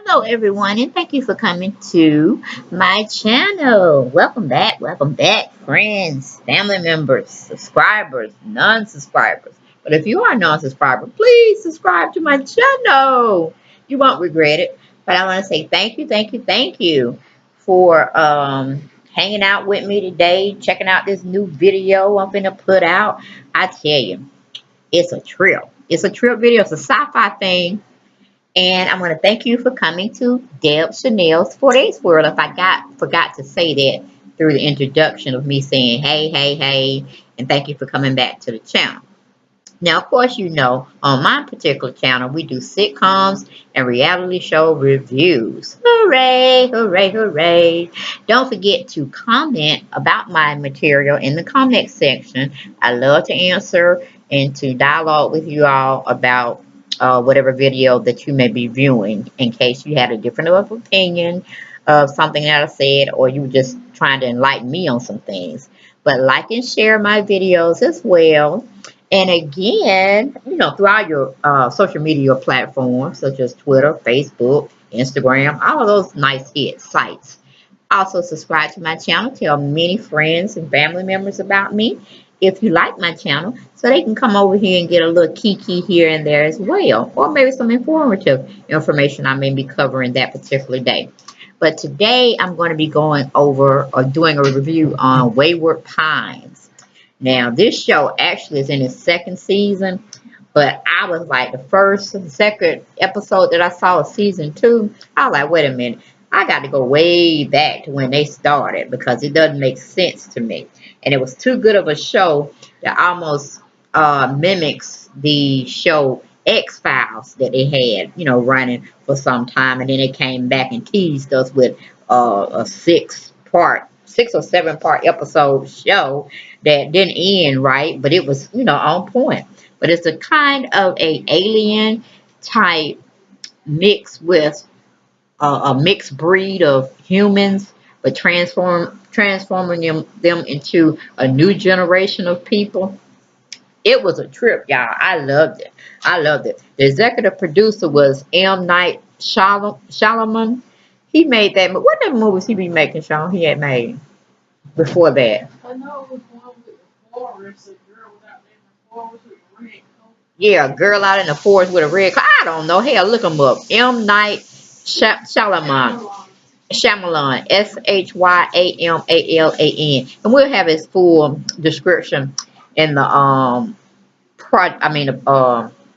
Hello, everyone, and thank you for coming to my channel. Welcome back, friends, family members, subscribers, non-subscribers. But if you are a non-subscriber, please subscribe to my channel. You won't regret it. But I want to say thank you for hanging out with me today, checking out this new video I'm going to put out. I tell you, it's a trip. It's a trip video. It's a sci-fi thing. And I want to thank you for coming to Deb Chanel's 48 World. If I forgot to say that through the introduction of me saying hey, and thank you for coming back to the channel. Now, of course, you know, on my particular channel, we do sitcoms and reality show reviews. Hooray, hooray, hooray. Don't forget to comment about my material in the comment section. I love to answer and to dialogue with you all about whatever video that you may be viewing in case you had a different opinion of something that I said or you were just trying to enlighten me on some things. But like and share my videos as well. And again, you know, throughout your social media platforms such as Twitter, Facebook, Instagram, all of those nice hit sites. Also, subscribe to my channel. Tell many friends and family members about me if you like my channel so they can come over here and get a little kiki here and there as well. Or maybe some informative information I may be covering that particular day. But today I'm going to be going over or doing a review on Wayward Pines. Now, this show actually is in its second season, but I was like the first and second episode that I saw of season two. I was like, wait a minute, I got to go way back to when they started because it doesn't make sense to me. And it was too good of a show that almost mimics the show X-Files that they had, you know, running for some time. And then they came back and teased us with a six or seven part episode show that didn't end right, but it was, you know, on point. But it's a kind of a alien type mix with a mixed breed of humans, but transforming them into a new generation of people. It was a trip, y'all. I loved it. I loved it. The executive producer was M. Night Shyamalan. He made that. What other movies he be making, Sean? He had made before that. I know it was one with the forest, a girl out there in the forest with a red coat. Yeah, girl out in the forest with a red coat. I don't know. Hell, look him up. M. Night Shyamalan. Shyamalan. Shyamalan. And we'll have his full description in the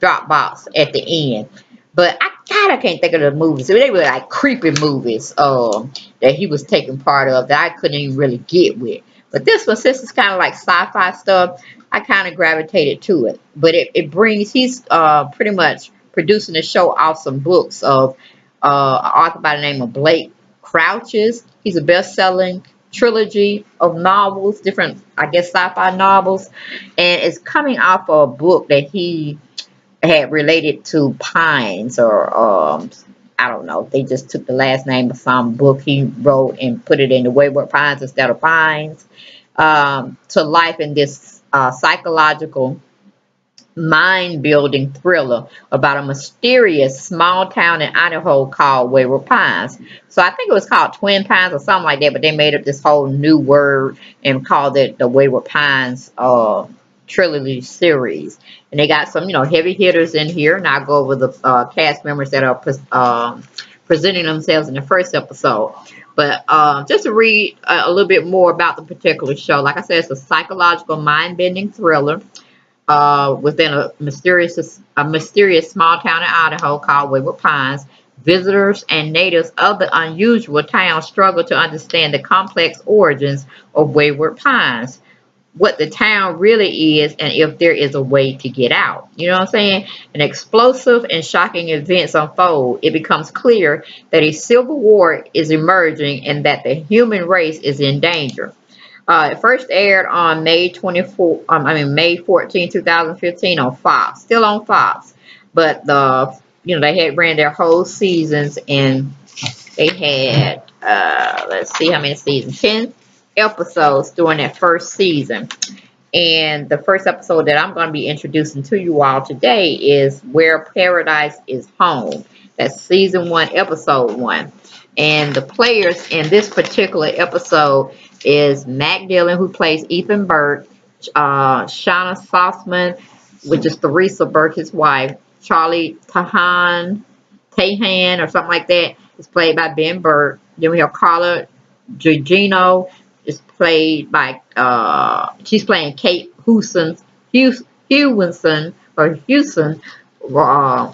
Dropbox at the end. But I kind of can't think of the movies. They were like creepy movies that he was taking part of that I couldn't even really get with. But since it's kind of like sci-fi stuff, I kind of gravitated to it. But he's pretty much producing the show off some books of an author by the name of Blake Crouches. He's a best-selling trilogy of novels, different, I guess, sci-fi novels. And it's coming off of a book that he had related to Pines or I don't know. They just took the last name of some book he wrote and put it in the Wayward Pines instead of Pines to life in this psychological mind-building thriller about a mysterious small town in Idaho called Wayward Pines. So I think it was called Twin Pines or something like that, but they made up this whole new word and called it the Wayward Pines trilogy series. And they got some, you know, heavy hitters in here, and I'll go over the cast members that are presenting themselves in the first episode. But just to read a little bit more about the particular show, like I said, it's a psychological mind-bending thriller within a mysterious small town in Idaho called Wayward Pines. Visitors and natives of the unusual town struggle to understand the complex origins of Wayward Pines, what the town really is, and if there is a way to get out. You know what I'm saying? An explosive and shocking events unfold. It becomes clear that a civil war is emerging and that the human race is in danger. It first aired on May 14, 2015 on Fox. Still on Fox. But they had ran their whole seasons and they had let's see how many seasons. 10 episodes during that first season. And the first episode that I'm going to be introducing to you all today is Where Paradise is Home. That's season 1, episode 1. And the players in this particular episode is Matt Dillon, who plays Ethan Burke, Shauna Sossman, which is Theresa Burke, his wife, Charlie Tahan, or something like that, is played by Ben Burke. Then we have Carla Gugino, is played by, she's playing Kate Hewinson, or Hewson,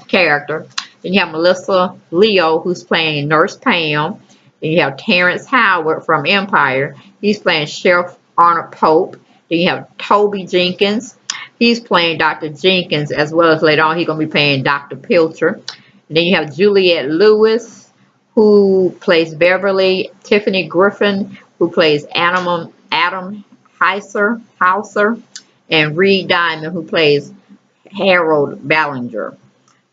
character. Then you have Melissa Leo, who's playing Nurse Pam. Then you have Terrence Howard from Empire. He's playing Sheriff Arnold Pope. Then you have Toby Jenkins. He's playing Dr. Jenkins, as well as later on he's going to be playing Dr. Pilcher. And then you have Juliette Lewis, who plays Beverly. Tiffany Griffin, who plays Adam Hauser. And Reed Diamond, who plays Harold Ballinger.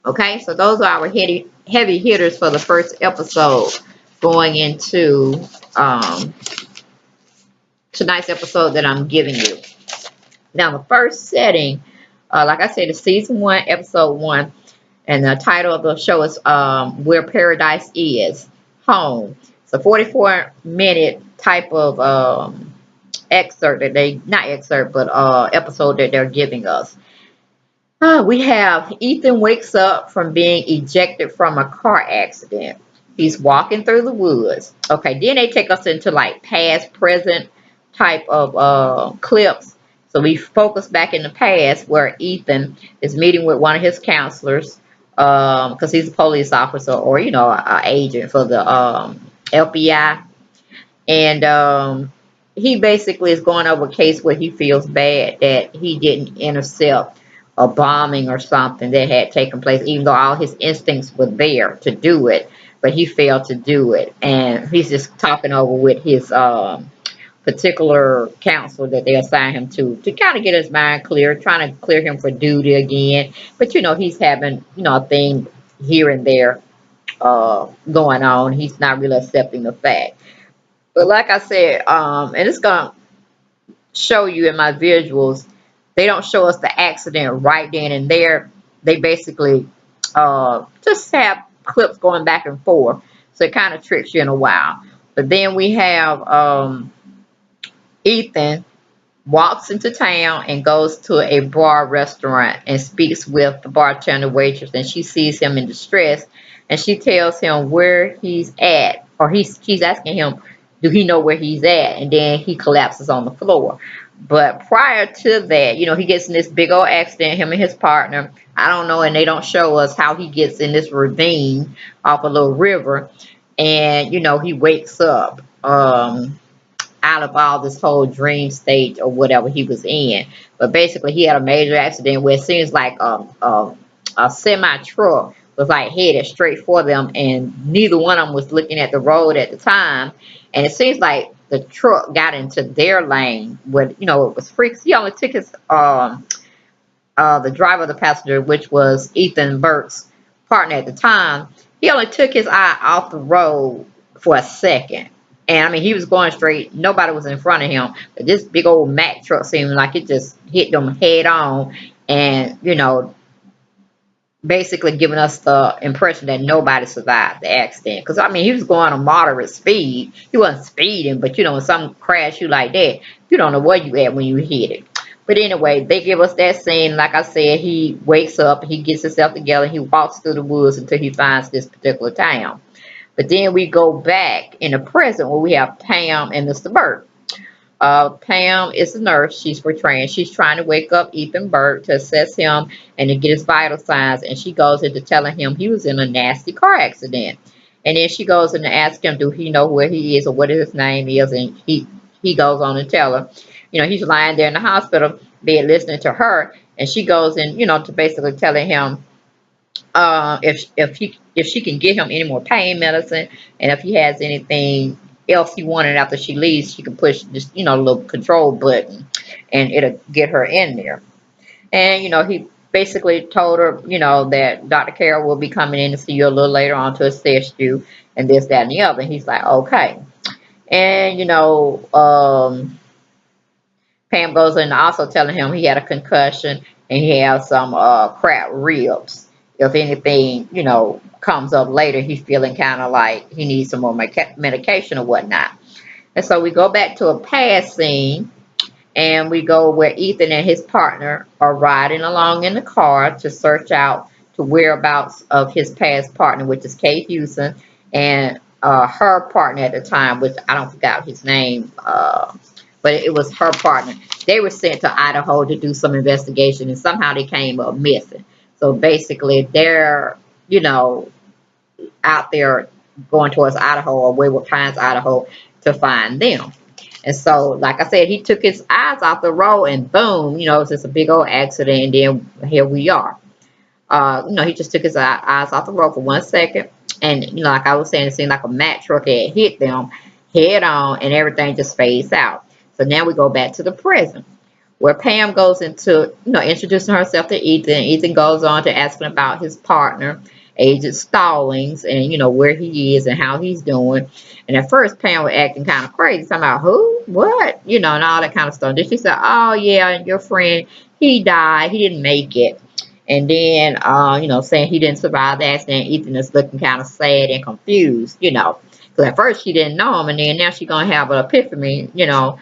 Okay, so those are our heavy hitters for the first episode going into tonight's episode that I'm giving you. Now, the first setting, like I said, is season 1, episode 1, and the title of the show is Where Paradise Is, Home. It's a 44-minute type of excerpt that episode that they're giving us. We have Ethan wakes up from being ejected from a car accident. He's walking through the woods. Okay, then they take us into like past, present type of clips. So we focus back in the past where Ethan is meeting with one of his counselors, because he's a police officer, or an agent for the FBI. And he basically is going over a case where he feels bad that he didn't intercept a bombing or something that had taken place, even though all his instincts were there to do it, but he failed to do it. And he's just talking over with his particular counselor that they assign him to kind of get his mind clear, trying to clear him for duty again. But he's having a thing here and there going on. He's not really accepting the fact. But like I said, and it's gonna show you in my visuals, they don't show us the accident right then and there. They basically just have clips going back and forth, so it kind of tricks you in a while. But then we have Ethan walks into town and goes to a bar restaurant and speaks with the bartender waitress, and she sees him in distress, and she tells him where he's at, or she's asking him, do he know where he's at? And then he collapses on the floor. But prior to that, he gets in this big old accident, him and his partner. I don't know, and they don't show us how he gets in this ravine off a little river. And, he wakes up out of all this whole dream state or whatever he was in. But basically, he had a major accident where it seems like a semi-truck was like headed straight for them, and neither one of them was looking at the road at the time. And it seems like the truck got into their lane, where it was freaks. He only took his the driver of the passenger, which was Ethan Burke's partner at the time. He only took his eye off the road for a second. And I mean, he was going straight. Nobody was in front of him. But this big old Mack truck seemed like it just hit them head on. And, basically giving us the impression that nobody survived the accident. Because, I mean, he was going a moderate speed. He wasn't speeding, but, when something crash you like that, you don't know where you at when you hit it. But anyway, they give us that scene. Like I said, he wakes up, he gets himself together, he walks through the woods until he finds this particular town. But then we go back in the present where we have Pam and Mr. Burke. Pam is a nurse. She's portraying. She's trying to wake up Ethan Burke to assess him and to get his vital signs. And she goes into telling him he was in a nasty car accident. And then she goes in to ask him, do he know where he is or what his name is? And he goes on and tell her, he's lying there in the hospital bed listening to her. And she goes in, to basically telling him if she can get him any more pain medicine, and if he has anything else he wanted after she leaves, she can push this, a little control button, and it'll get her in there. And he basically told her, that Dr. Carroll will be coming in to see you a little later on to assess you, and this, that, and the other. And he's like, okay. And Pam goes in also telling him he had a concussion and he has some cracked ribs. If anything, comes up later. He's feeling kind of like he needs some more medication or whatnot. And so we go back to a past scene, and we go where Ethan and his partner are riding along in the car to search out the whereabouts of his past partner, which is Kate Houston, and her partner at the time, which I don't forget his name, but it was her partner. They were sent to Idaho to do some investigation, and somehow they came up missing. So basically, they're, you know, out there going towards Idaho or WayWard Pines, Idaho, to find them. And so, like I said, he took his eyes off the road, and boom, you know, it's just a big old accident, and then here we are. You know, he just took his eyes off the road for 1 second, and, you know, like I was saying, it seemed like a Mack truck had hit them head on, and everything just fades out. So now we go back to the present, where Pam goes into, you know, introducing herself to Ethan. Ethan goes on to asking about his partner, Agent Stallings, and, you know, where he is and how he's doing. And at first, Pam was acting kind of crazy, talking about who, what, you know, and all that kind of stuff. Then she said, oh, yeah, your friend, he died. He didn't make it. And then, you know, saying he didn't survive the accident. Ethan is looking kind of sad and confused, you know. Because at first, she didn't know him, and then now she's going to have an epiphany, you know,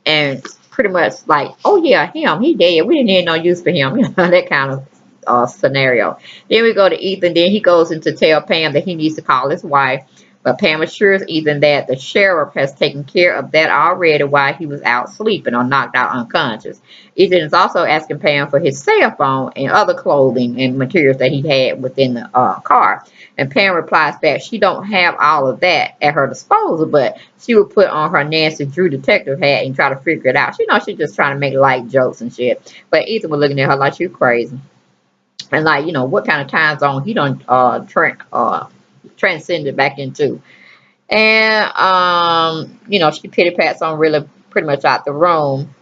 and pretty much like, oh yeah, him, he dead. We didn't need no use for him, you know, that kind of scenario. Then we go to Ethan. Then he goes in to tell Pam that he needs to call his wife, but Pam assures Ethan that the sheriff has taken care of that already while he was out sleeping or knocked out unconscious. Ethan is also asking Pam for his cell phone and other clothing and materials that he had within the car. And Pam replies back, she don't have all of that at her disposal, but she would put on her Nancy Drew detective hat and try to figure it out. You know, she's just trying to make light jokes and shit. But Ethan was looking at her like she was crazy. And like, you know, what kind of time zone he done transcended back into. And, you know, she pity pats on really pretty much out the room.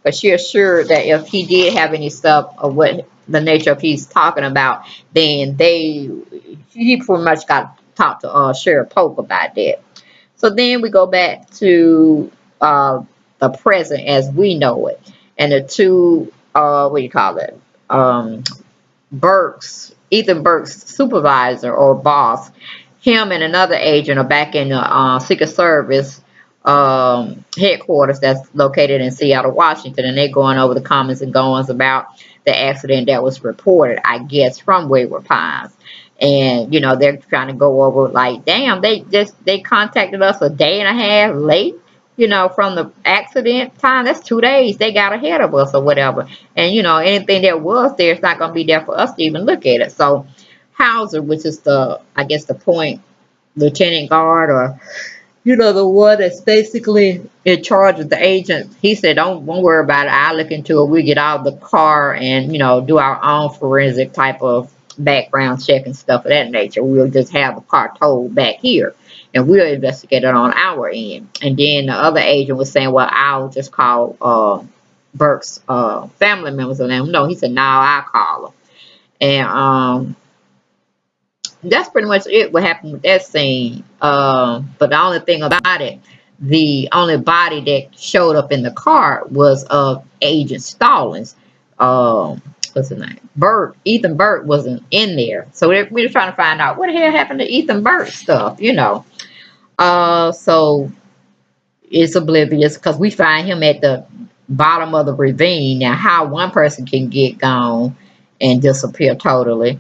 But she assured that if he did have any stuff of what the nature of he's talking about, then he pretty much got to talk to Sheriff Polk about that. So then we go back to the present as we know it, and the two what do you call it? Ethan Burke's supervisor or boss, him and another agent are back in the Secret Service headquarters that's located in Seattle, Washington, and they're going over the comments and goings about the accident that was reported, I guess, from WayWard Pines. And, you know, they're trying to go over like, damn, they contacted us a day and a half late, you know, from the accident time. That's 2 days. They got ahead of us or whatever. And, you know, anything that was there is not going to be there for us to even look at it. So Hauser, which is I guess the point lieutenant guard, or, you know, the one that's basically in charge of the agent, he said, don't worry about it. I'll look into it. We get out of the car and, you know, do our own forensic type of background check and stuff of that nature. We'll just have the car towed back here, and we'll investigate it on our end. And then the other agent was saying, well, I'll just call Burke's family members and let them know. He said, no, I'll call them. And that's pretty much it, what happened with that scene. But the only thing about it, the only body that showed up in the car was Agent Stallings. What's his name? Ethan Burke wasn't in there. So we were trying to find out what the hell happened to Ethan Burke stuff, you know. So it's oblivious because we find him at the bottom of the ravine. Now, how one person can get gone and disappear totally,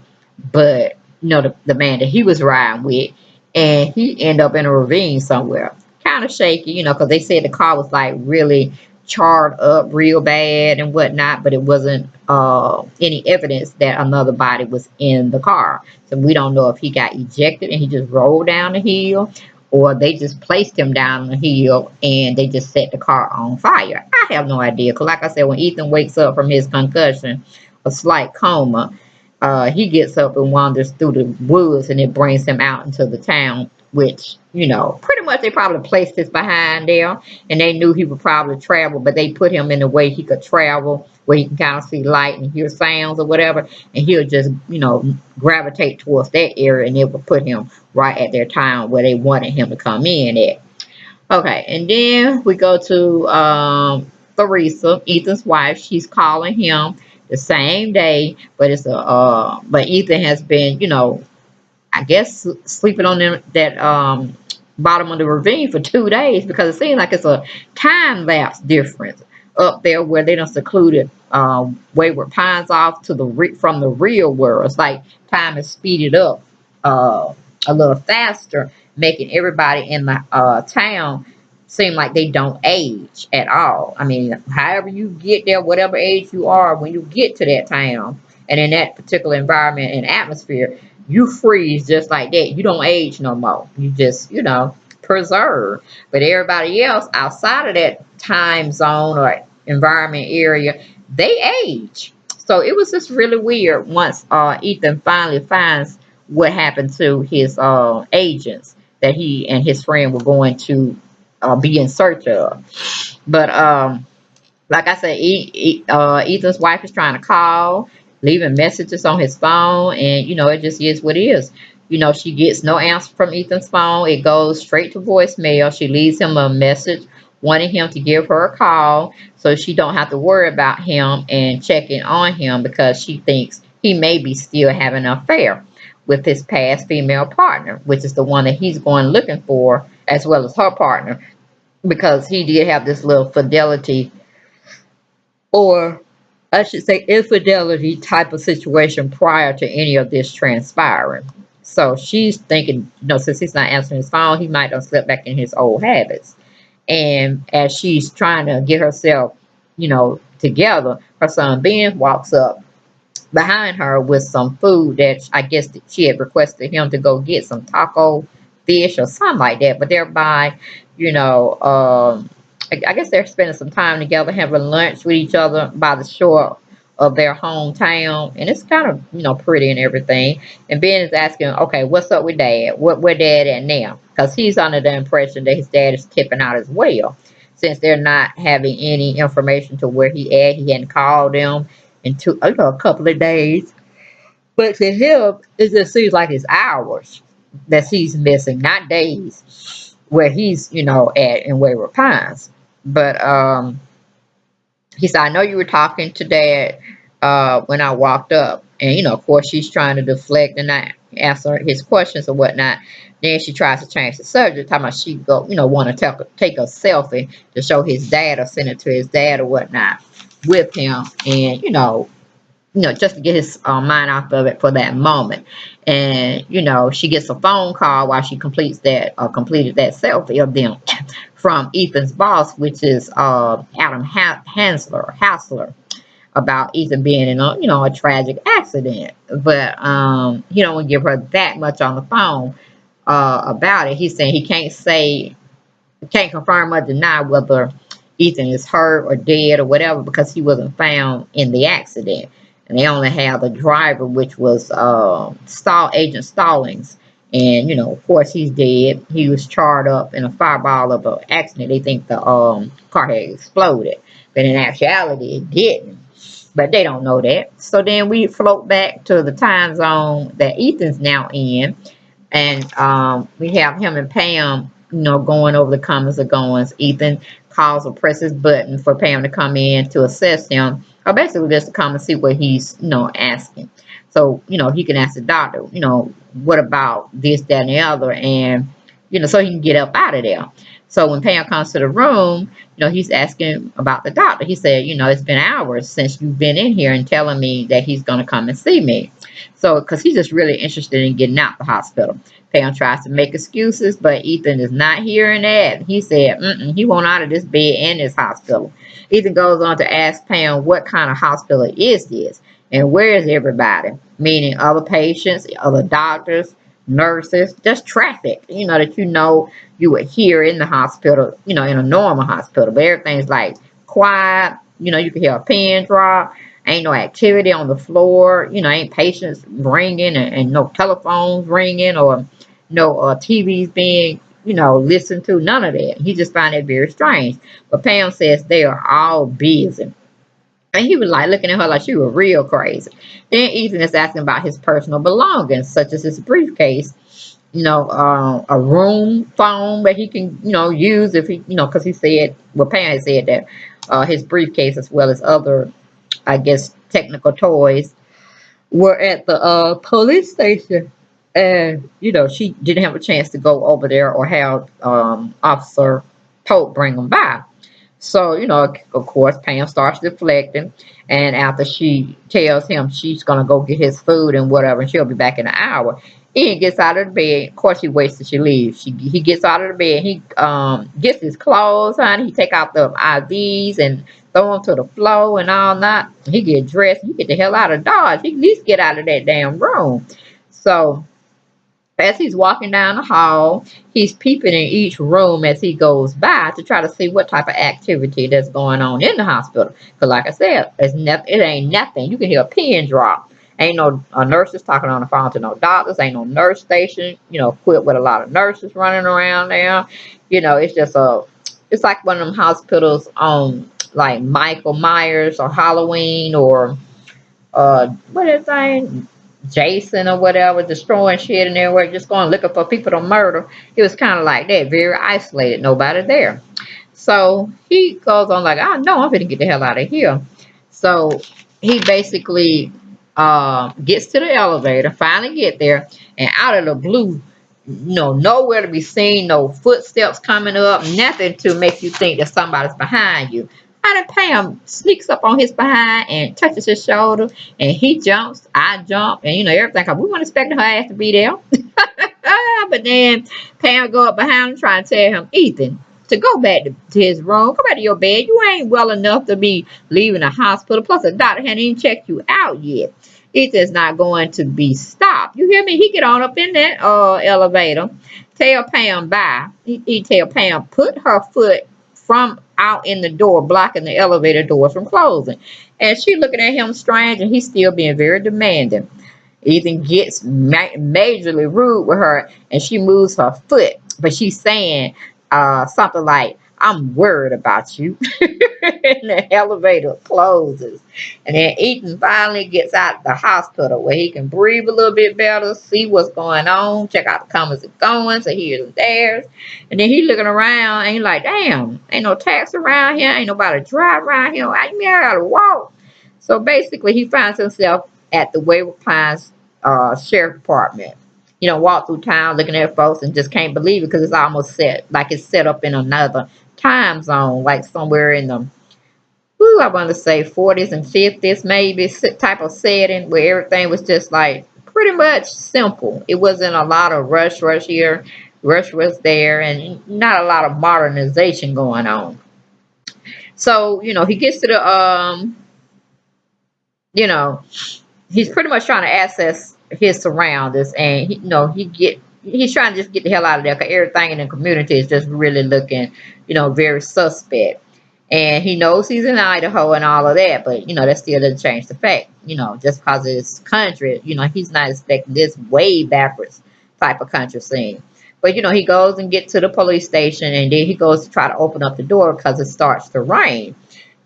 but you know, the man that he was riding with, and he ended up in a ravine somewhere. Kind of shaky, you know, because they said the car was like really charred up real bad and whatnot, but it wasn't any evidence that another body was in the car. So we don't know if he got ejected and he just rolled down the hill, or they just placed him down the hill and they just set the car on fire. I have no idea, because like I said, when Ethan wakes up from his concussion, a slight coma, he gets up and wanders through the woods, and it brings him out into the town, which, you know, pretty much they probably placed this behind there, and they knew he would probably travel, but they put him in a way he could travel, where he can kind of see light and hear sounds or whatever, and he'll just, you know, gravitate towards that area, and it would put him right at their town where they wanted him to come in at. Okay, and then we go to Theresa, Ethan's wife. She's calling him the same day, but it's but Ethan has been, you know, I guess sleeping on that bottom of the ravine for 2 days, because it seems like it's a time lapse difference up there where they done secluded WayWard Pines off to from the real world. It's like time is speeded up a little faster, making everybody in the town seem like they don't age at all. I mean, however you get there, whatever age you are, when you get to that town and in that particular environment and atmosphere, you freeze just like that. You don't age no more. You just, preserve. But everybody else outside of that time zone or environment area, they age. So it was just really weird once Ethan finally finds what happened to his agents that he and his friend were going to be in search of. But like I said, Ethan's wife is trying to call, leaving messages on his phone, and it just is what it is. She gets no answer from Ethan's phone. It goes straight to voicemail. She leaves him a message wanting him to give her a call so she don't have to worry about him and checking on him, because she thinks he may be still having an affair with his past female partner, which is the one that he's going looking for, as well as her partner, because he did have this little fidelity, or I should say infidelity type of situation prior to any of this transpiring. So she's thinking, since he's not answering his phone, he might have slipped back in his old habits. And as she's trying to get herself, together, her son Ben walks up behind her with some food that I guess that she had requested him to go get, some taco fish or something like that. But thereby, I guess they're spending some time together, having lunch with each other by the shore of their hometown, and it's kind of pretty and everything. And Ben is asking, okay, what's up with Dad? Where Dad at now? Because he's under the impression that his dad is tipping out as well, since they're not having any information to where he at. He hadn't called them in a couple of days. But to him, it just seems like it's hours that he's missing, not days, where he's, at in WayWard Pines. But he said, I know you were talking to Dad when I walked up. And, of course, she's trying to deflect and not answer his questions or whatnot. Then she tries to change the subject, talking about she go, want to take a selfie to show his dad or send it to his dad or whatnot with him. And, just to get his mind off of it for that moment. And, she gets a phone call while she completed that selfie of them from Ethan's boss, which is Adam Hassler, about Ethan being in a tragic accident. But he don't want to give her that much on the phone about it. He's saying he can't confirm or deny whether Ethan is hurt or dead or whatever, because he wasn't found in the accident. And they only have the driver, which was Agent Stallings. And, of course, he's dead. He was charred up in a fireball of an accident. They think the car had exploded. But in actuality, it didn't. But they don't know that. So then we float back to the time zone that Ethan's now in. And we have him and Pam, going over the comings and goings. Ethan calls or presses button for Pam to come in to assess him, or basically just to come and see what he's, asking. So, he can ask the doctor, what about this, that, and the other, and, so he can get up out of there. So when Pam comes to the room, he's asking about the doctor. He said, it's been hours since you've been in here and telling me that he's going to come and see me. So, because he's just really interested in getting out the hospital. Pam tries to make excuses, but Ethan is not hearing that. He said, he won't out of this bed and this hospital. Ethan goes on to ask Pam, what kind of hospital is this? And where is everybody? Meaning other patients, other doctors, nurses, just traffic, that you would hear in the hospital, in a normal hospital. But everything's like quiet, you can hear a pin drop. Ain't no activity on the floor, ain't patients ringing and no telephones ringing or no TVs being, listened to, none of that. He just found it very strange. But Pam says they are all busy. And he was like looking at her like she was real crazy. Then Ethan is asking about his personal belongings, such as his briefcase, a room phone that he can, use if he, because he said, well, Pam had said that his briefcase, as well as other, I guess, technical toys, were at the police station. And, she didn't have a chance to go over there or have Officer Pope bring them by. So, of course, Pam starts deflecting. And after she tells him she's going to go get his food and whatever, and she'll be back in an hour, Ian gets out of the bed. Of course, he waits till she leaves. He gets out of the bed. He gets his clothes on. He take out the IVs and throw them to the floor and all that. He get dressed. He get the hell out of Dodge. He at least get out of that damn room. So as he's walking down the hall, he's peeping in each room as he goes by to try to see what type of activity that's going on in the hospital. Because, like I said, it ain't nothing. You can hear a pin drop. Ain't no nurses talking on the phone to no doctors. Ain't no nurse station, equipped with a lot of nurses running around there. It's like one of them hospitals on like Michael Myers or Halloween or what is that? Jason or whatever, destroying shit and everywhere, just going looking for people to murder. It was kind of like that, very isolated, nobody there. So he goes on like, I know I'm going to get the hell out of here. So he basically gets to the elevator, finally get there, and out of the blue, nowhere to be seen, no footsteps coming up, nothing to make you think that somebody's behind you. How did Pam sneaks up on his behind and touches his shoulder, and he jumps, I jump, and everything. Cause we weren't expecting her ass to be there. But then Pam go up behind him trying to tell him, Ethan, to go back to his room, go back to your bed. You ain't well enough to be leaving the hospital. Plus the doctor hadn't even checked you out yet. Ethan's not going to be stopped. You hear me? He get on up in that elevator, tell Pam bye. He tell Pam put her foot from out in the door, blocking the elevator doors from closing. And she looking at him strange, and he's still being very demanding. Ethan gets majorly rude with her, and she moves her foot, but she's saying something like, I'm worried about you. And the elevator closes. And then Ethan finally gets out the hospital where he can breathe a little bit better, see what's going on, check out the comings and goings, and here's and there's. And then he looking around and he's like, damn, ain't no taxi around here, ain't nobody drive around here. I gotta walk. So basically he finds himself at the WayWard Pines Sheriff Department. Walk through town looking at folks and just can't believe it because it's almost it's set up in another time zone, like somewhere in the, I want to say 40s and 50s, maybe type of setting where everything was just like pretty much simple. It wasn't a lot of rush here, rush was there, and not a lot of modernization going on. So, he gets to the, he's pretty much trying to access his surroundings, and he's trying to just get the hell out of there because everything in the community is just really looking, very suspect. And he knows he's in Idaho and all of that, but that still doesn't change the fact, just because it's country, he's not expecting this way backwards type of country scene. But he goes and gets to the police station, and then he goes to try to open up the door because it starts to rain.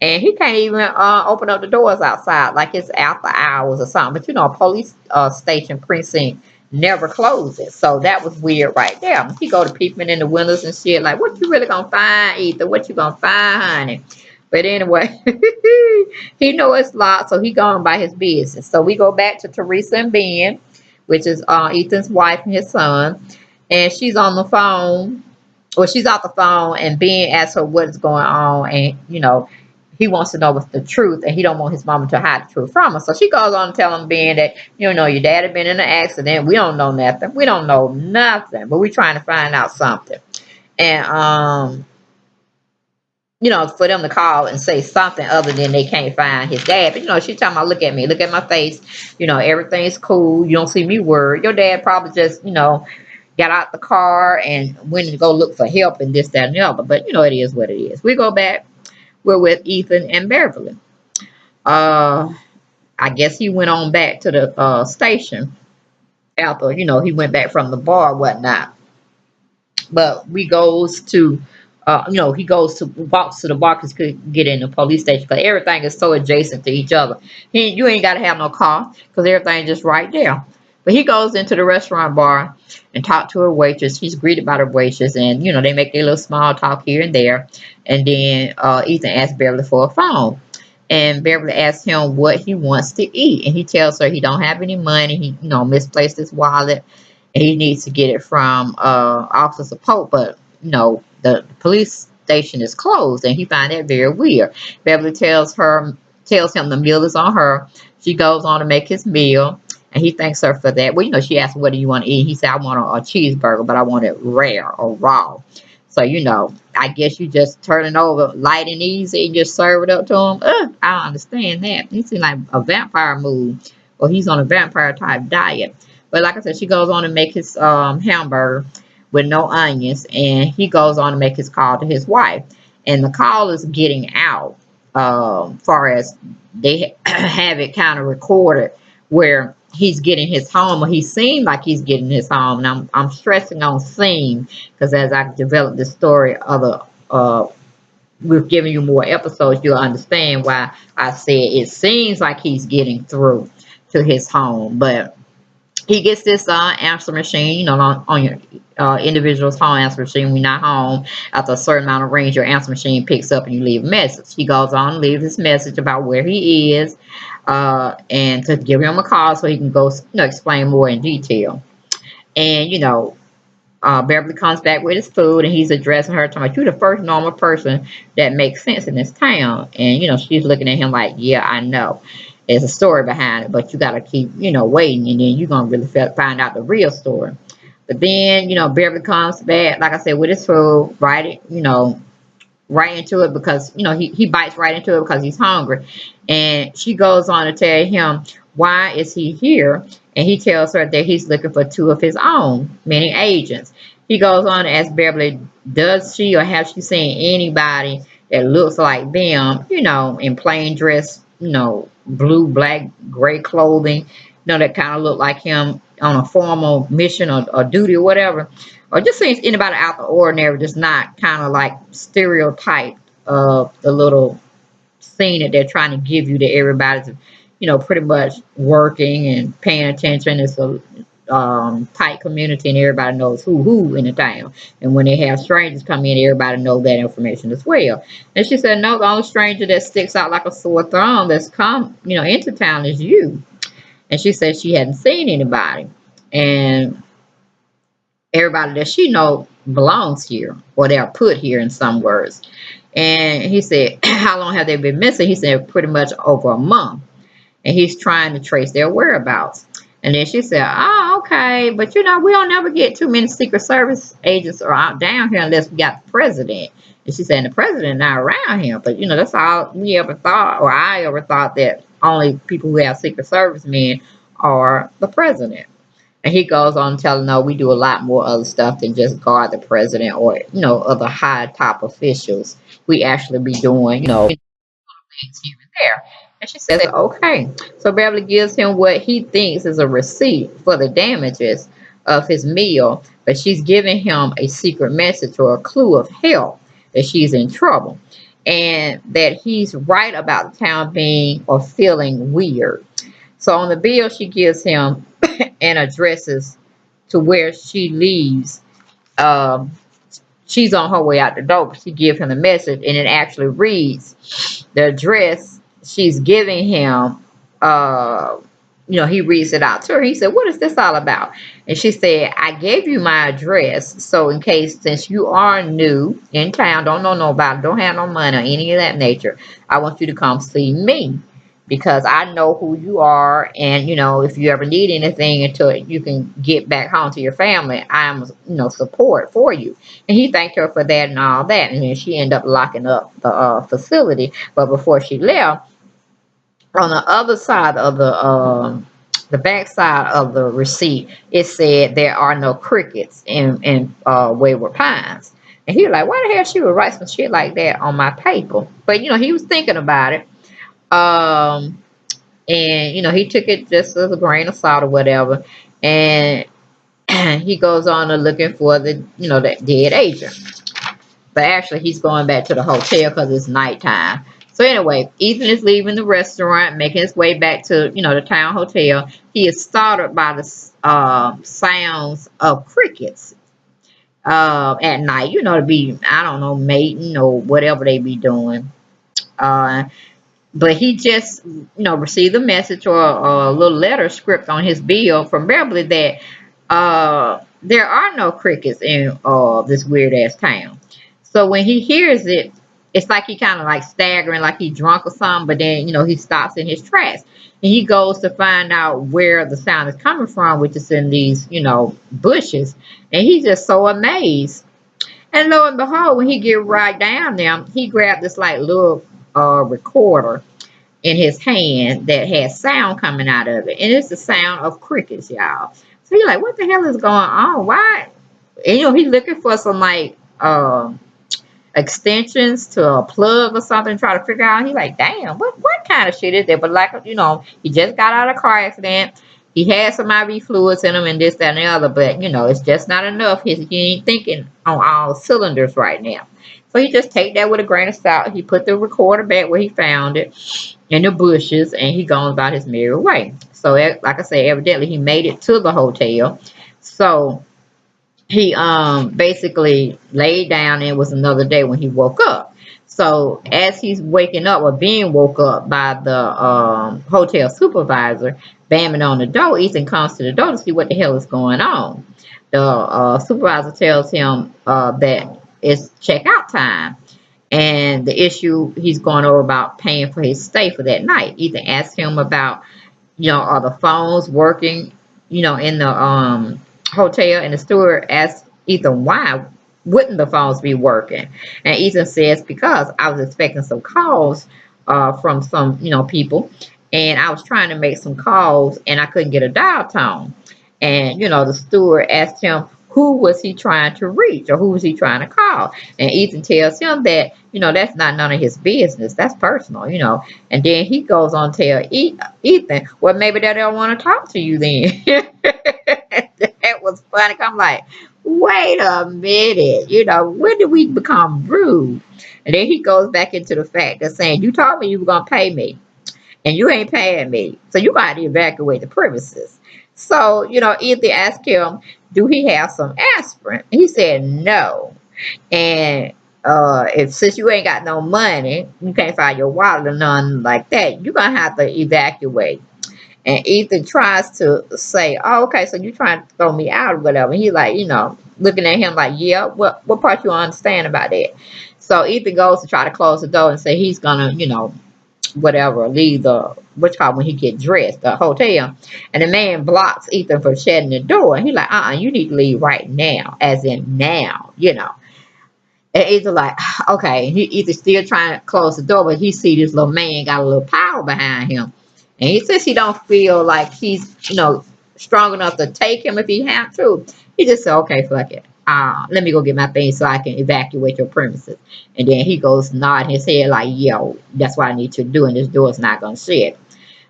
And he can't even open up the doors outside like it's after hours or something. But a police station precinct never closes. So that was weird right there. He go to peeping in the windows and shit like, what you really gonna find, Ethan? What you gonna find, honey? But anyway, he know it's locked, so he going by his business. So we go back to Teresa and Ben, which is Ethan's wife and his son. And she's on the phone. Well, she's off the phone, and Ben asks her what's going on, and he wants to know what's the truth, and he don't want his mama to hide the truth from her. So she goes on to tell him, Ben, that your dad had been in an accident. We don't know nothing. We don't know nothing, but we're trying to find out something. And for them to call and say something other than they can't find his dad. But she's talking about, look at me, look at my face. Everything's cool. You don't see me worried. Your dad probably just got out the car and went to go look for help and this, that, and the other. But it is what it is. We go back. We're with Ethan and Beverly. I guess he went on back to the station after, he went back from the bar and whatnot. But he goes to walks to the bar because he could get in the police station because everything is so adjacent to each other. You ain't got to have no car because everything's just right there. But he goes into the restaurant bar and talk to her waitress. He's greeted by the waitress, and they make their little small talk here and there. And then Ethan asks Beverly for a phone, and Beverly asks him what he wants to eat, and he tells her he don't have any money. He misplaced his wallet, and he needs to get it from Officer Support, but the police station is closed, and he finds that very weird. Beverly tells him the meal is on her. She goes on to make his meal, and he thanks her for that. Well, she asked, what do you want to eat? He said, I want a cheeseburger, but I want it rare or raw. So, I guess you just turn it over light and easy and just serve it up to him. I don't understand that. He seems like a vampire move, or he's on a vampire type diet. But like I said, she goes on to make his hamburger with no onions, and he goes on to make his call to his wife. And the call is getting out, far as they have it kind of recorded where he's getting his home, or he seemed like he's getting his home. And I'm stressing on seem, because as I develop the story of we've given you more episodes, you'll understand why I said it seems like he's getting through to his home. But he gets this answer machine, on your individual's home answer machine. When you're not home, after a certain amount of range, your answer machine picks up and you leave a message. He goes on and leaves this message about where he is, and to give him a call so he can go, explain more in detail. And, Beverly comes back with his food, and he's addressing her, talking about, you're the first normal person that makes sense in this town. And, she's looking at him like, yeah, I know. There's a story behind it, but you got to keep, waiting, and then you're going to really find out the real story. But then, Beverly comes back, like I said, with his food, right, right into it, because he bites right into it because he's hungry. And she goes on to tell him why is he here, and he tells her that he's looking for two of his own, many agents. He goes on to ask Beverly, does she or has she seen anybody that looks like them, in plain dress, blue, black, gray clothing, that kind of look like him on a formal mission or duty or whatever, or just seems anybody out the ordinary, just not kind of like stereotype of the little scene that they're trying to give you, that everybody's, pretty much working and paying attention. It's a tight community, and everybody knows who in the town. And when they have strangers come in, everybody knows that information as well. And she said, no, the only stranger that sticks out like a sore thumb that's come, into town is you. And she said she hadn't seen anybody. And everybody that she know belongs here, or they're put here in some words. And he said, how long have they been missing? He said, pretty much over a month. And he's trying to trace their whereabouts. And then she said, oh, okay, but we don't never get too many Secret Service agents are out down here unless we got the president. And she said, the president not around here. But that's all we ever thought, or I ever thought, that only people who have Secret Service men are the president. And he goes on telling, no, we do a lot more other stuff than just guard the president or, other high top officials. We actually be doing, things here and there. And she says, okay. So Beverly gives him what he thinks is a receipt for the damages of his meal, but she's giving him a secret message or a clue of help, that she's in trouble, and that he's right about the town being or feeling weird. So on the bill, she gives him and addresses to where she leaves. Um, she's on her way out the door. She gives him the message, and it actually reads the address she's giving him. He reads it out to her. He said, what is this all about? And she said, I gave you my address, so in case, since you are new in town, don't know nobody, don't have no money or any of that nature, I want you to come see me, because I know who you are, and if you ever need anything until you can get back home to your family, I'm support for you. And he thanked her for that and all that, and then she ended up locking up the facility. But before she left, on the other side of the back side of the receipt, it said there are no crickets in WayWard Pines. And he was like, why the hell she would write some shit like that on my paper? But he was thinking about it. And he took it just as a grain of salt or whatever. And he goes on to looking for the that dead agent. But actually, he's going back to the hotel because it's nighttime. So anyway, Ethan is leaving the restaurant, making his way back to the town hotel. He is startled by the sounds of crickets at night. To be, I don't know, mating or whatever they be doing. But he just received a message or a little letter script on his bill from Beverly that there are no crickets in this weird ass town. So when he hears it, it's like he kind of like staggering, like he drunk or something. But then he stops in his tracks and he goes to find out where the sound is coming from, which is in these bushes. And he's just so amazed. And lo and behold, when he get right down there, he grabbed this like little recorder in his hand that has sound coming out of it. And it's the sound of crickets, y'all. So you're like, what the hell is going on? Why? And he's looking for some like extensions to a plug or something, try to figure out. He's like, damn, what kind of shit is that? But like, he just got out of a car accident. He had some IV fluids in him and this, that, and the other, but it's just not enough. He ain't thinking on all cylinders right now. So he just take that with a grain of salt. He put the recorder back where he found it in the bushes, and he goes about his merry way. So, like I said, evidently he made it to the hotel. So he basically laid down, and it was another day when he woke up. So as he's waking up or being woke up by the hotel supervisor banging on the door, Ethan comes to the door to see what the hell is going on. The supervisor tells him that it's checkout time. And the issue he's going over about paying for his stay for that night. Ethan asks him about, are the phones working, in the hotel, and the steward asks Ethan why wouldn't the phones be working, and Ethan says because I was expecting some calls from some people, and I was trying to make some calls and I couldn't get a dial tone, and the steward asked him who was he trying to reach or who was he trying to call, and Ethan tells him that that's not none of his business, that's personal, and then he goes on to tell Ethan, well, maybe they don't want to talk to you then. That was funny. I'm like, wait a minute, when did we become rude? And then he goes back into the fact of saying, you told me you were going to pay me and you ain't paying me. So you got to evacuate the premises. So, Ethan asked him, do he have some aspirin? And he said, no. And if since you ain't got no money, you can't find your wallet or none like that, you're going to have to evacuate. And Ethan tries to say, oh, okay, so you're trying to throw me out or whatever. And he's like, looking at him like, yeah, what part you understand about that? So Ethan goes to try to close the door and say he's going to, whatever, leave the, what's called when he get dressed, the hotel. And the man blocks Ethan from shutting the door. And he's like, you need to leave right now, as in now, And Ethan like, okay, he either still trying to close the door, but he see this little man got a little power behind him. And he says he don't feel like he's, strong enough to take him if he have to. He just said, okay, fuck it. Let me go get my things so I can evacuate your premises. And then he goes nod his head like, yo, that's what I need to do, and this door's not going to shut.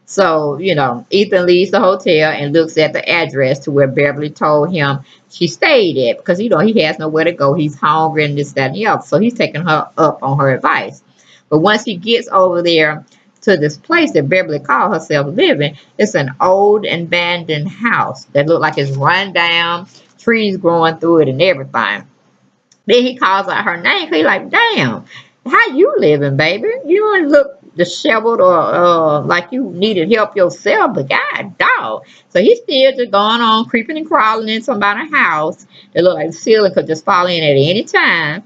So, Ethan leaves the hotel and looks at the address to where Beverly told him she stayed at because, he has nowhere to go. He's hungry and this, that, and the other. So he's taking her up on her advice. But once he gets over there to this place that Beverly called herself living, it's an old abandoned house that looked like it's run down, trees growing through it and everything. Then he calls out her name. He's like, damn, how you living, baby? You don't look disheveled or like you needed help yourself, but God, dog. So he's still just going on, creeping and crawling in somebody's house that look like the ceiling could just fall in at any time.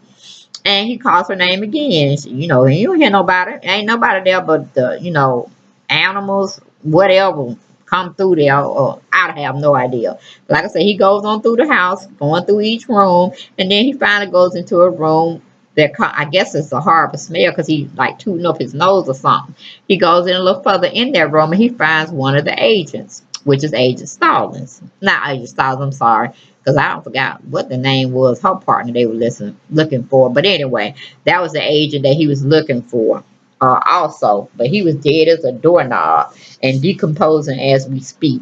And he calls her name again. And she, you don't hear nobody. Ain't nobody there but the, animals, whatever, come through there. Or I have no idea. Like I said, he goes on through the house, going through each room, and then he finally goes into a room that I guess it's a horrible smell because he like tooting up his nose or something. He goes in a little further in that room and he finds one of the agents, which is Agent Stallings. Not Agent Stallings, I'm sorry, because I don't forgot what the name was, her partner they were looking for. But anyway, that was the agent that he was looking for also. But he was dead as a doorknob and decomposing as we speak.